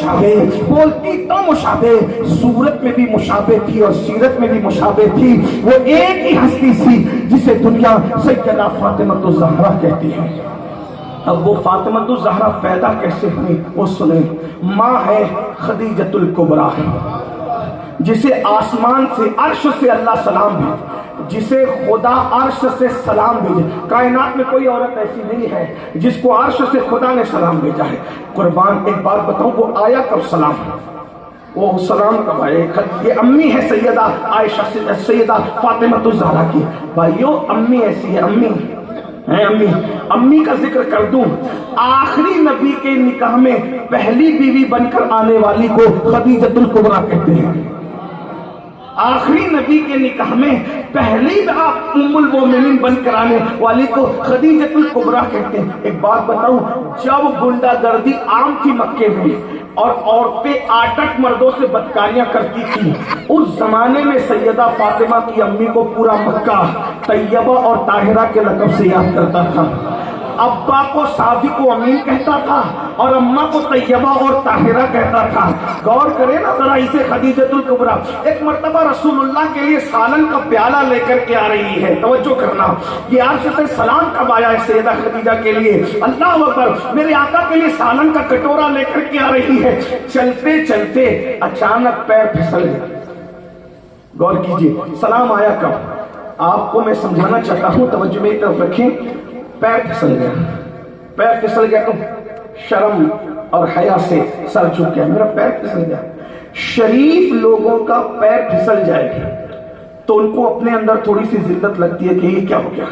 मुशाबे, बोलती तो मुशाबे, सूरत में भी मुशाबे थी और सीरत में भी मुशाबे थी। वो एक ही हस्ती थी जिसे दुनिया सैयदा फातिमा ज़हरा कहती है। अब वो फातिमा ज़हरा पैदा कैसे हुई वो सुने। माँ है खदीजतुल कुबरा, जिसे आसमान से अर्श से अल्लाह सलाम भेजे, जिसे खुदा अर्श से सलाम भेजे। कायनात में कोई औरत ऐसी नहीं है जिसको अर्श से खुदा ने सलाम भेजा है। कुर्बान एक बात बताऊं, वो आया कब सलाम? वो सलाम कब आए? ये अम्मी है सैयदा आयशा सैयदा फातिमा ज़हरा की। भाइयों अम्मी ऐसी है, अम्मी है, अम्मी का जिक्र कर दूं। आखिरी नबी के निकाह में पहली बीवी बनकर आने वाली को खदीजतुल कुबरा कहते हैं। आखिरी नबी के निकाह में पहली बार उम्मुल मोमिनीन बनकर आने वाली को खदीजतुल कुबरा कहते हैं। एक बात बताऊं, जब गुंडागर्दी आम थी मक्के में और औरतें आटक मर्दों से बदकारियां करती थी, उस जमाने में सैयदा फातिमा की अम्मी को पूरा मक्का तैयबा और ताहिरा के लक़ब से याद करता था। अब्बा को सादिक को अमीन कहता था और अम्मा को तैयबा और ताहिरा कहता था। गौर करें ना जरा इसे खदीजतुल कुबरा। एक मर्तबा रसूलुल्लाह के लिए सालन का प्याला लेकर के आ रही है, तवज्जो करना, ये अर्श से सलाम कब आया है सैयदा खदीजा के लिए? अल्लाह अकबर, मेरे आका के लिए सालन का कटोरा लेकर के आ रही है। चलते चलते अचानक पैर फिसल गए। गौर कीजिए, सलाम आया कब? आपको मैं समझाना चाहता हूँ, तवज्जो मेरी तरफ रखें। पैर फिसल गया, पैर फिसल गया तो शर्म और हया से सर झुक गया, मेरा पैर फिसल गया। शरीफ लोगों का पैर फिसल जाएगा तो उनको अपने अंदर थोड़ी सी जिल्लत लगती है कि ये क्या हो गया।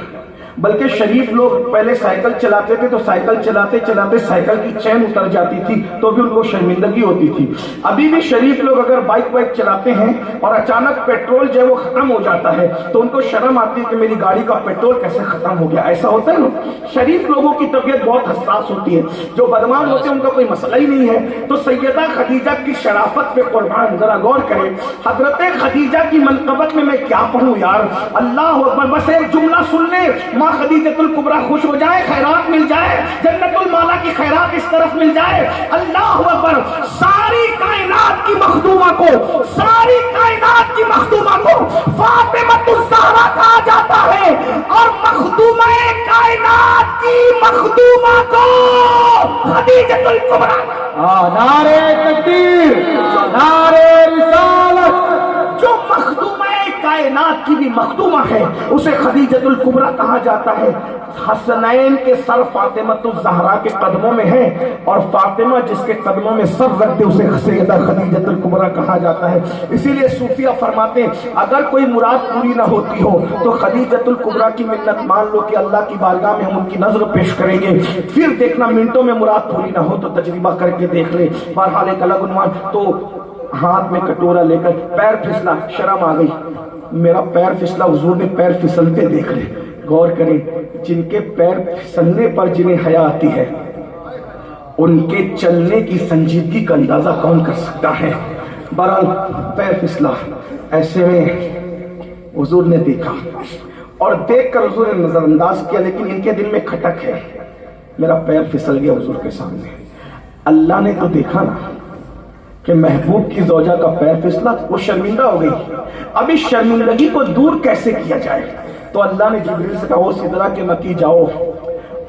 बल्कि शरीफ लोग पहले साइकिल चलाते थे तो साइकिल चलाते चलाते साइकिल की चैन उतर जाती थी तो भी उनको शर्मिंदगी होती थी। अभी भी शरीफ लोग अगर बाइक चलाते हैं और अचानक पेट्रोल जो है वो खत्म हो जाता है तो उनको शर्म आती है कि मेरी गाड़ी का पेट्रोल कैसे खत्म हो गया। ऐसा होता है ना, शरीफ लोगों की तबीयत बहुत हसास होती है, जो बदमाश होते हैं उनका कोई मसला ही नहीं है। तो सैयदा खदीजा की शराफत पे कुर्बान, जरा गौर करें। हजरत खदीजा की मनकबत में मैं क्या पढ़ूं यार, अल्लाह अकबर। बस एक जुमला सुन ले, खदीजतुल कुबरा खुश हो जाए, खैरात मिल जाए, जन्नतुल माला की खैरात इस तरफ मिल जाए। अल्लाह अकबर। सारी कायनात की मखदूमा को, सारी कायनात की मखदूमा को फातिमा ज़हरा कहा जाता है और मखदूमा कायनात की मखदूमा को खदीजतुल कुबरा। नारे तकबीर, नारे रिसालत। जो मखदूमा कायनात की भी मखदूमा है उसे खदीजतुल कुबरा कहा जाता है। हसनैन के सर फातिमा ज़हरा के कदमों में है और फातिमा जिसके कदमों में सर रख दे उसे सैयदा खदीजतुल कुबरा कहा जाता है। इसीलिए सूफिया फरमाते हैं अगर कोई मुराद पूरी ना होती हो तो खदीजतुल कुबरा की मिन्नत मान लो कि अल्लाह की बारगाह में हम उनकी नजर पेश करेंगे, फिर देखना मिनटों में मुराद पूरी ना हो तो तजर्बा करके देख ले। बहरहाल एक अलग उन्वान। तो हाथ में कटोरा लेकर पैर फिसला, शर्म आ गई, मेरा पैर फिसला, हुजूर ने पैर फिसलते देख ले। गौर करें, जिनके पैर फिसलने पर जिन्हें हया आती है उनके चलने की संजीदगी का अंदाजा कौन कर सकता है। बहरहाल पैर फिसला, ऐसे में हुजूर ने देखा और देखकर हुजूर ने नजरअंदाज किया, लेकिन इनके दिल में खटक है, मेरा पैर फिसल गया हुजूर के सामने। अल्लाह ने तो देखा ना कि महबूब की ज़ौजा का पैर फिसला, वो शर्मिंदा हो गई। अब इस शर्मिंदगी को दूर कैसे किया जाए? तो अल्लाह ने जिब्रील से कहा वो सिदरा के मकी जाओ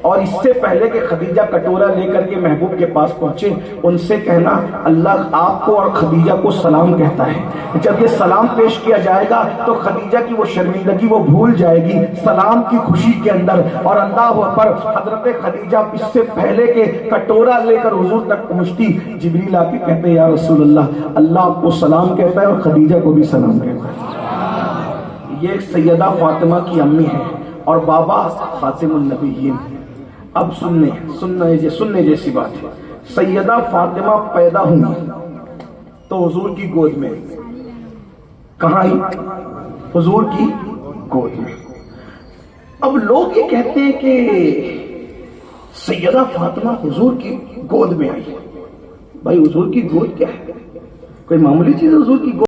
और इससे पहले कि खदीजा कटोरा लेकर के महबूब के पास पहुंचे उनसे कहना अल्लाह आपको और खदीजा को सलाम कहता है। जब ये सलाम पेश किया जाएगा तो खदीजा की वो शर्मिंदगी वो भूल जाएगी सलाम की खुशी के अंदर। और अल्लाह अकबर, हजरत खदीजा इससे पहले के कटोरा लेकर हुजूर तक पहुंचती, जिब्रील आके कहते या रसूलल्लाह, अल्लाह आपको सलाम कहता है और खदीजा को भी सलाम कहता है। ये सैयदा फातिमा की अम्मी है और बाबा खातिमुन नबिय्यीन। अब सुनने जैसी बात है, सैयदा फातिमा पैदा हुई तो हुजूर की गोद में। कहाँ आई? हुजूर की गोद में। अब लोग ये कहते हैं कि सैयदा फातिमा हुजूर की गोद में आई। भाई हुजूर की गोद क्या है? कोई मामूली चीज? हुजूर की गोद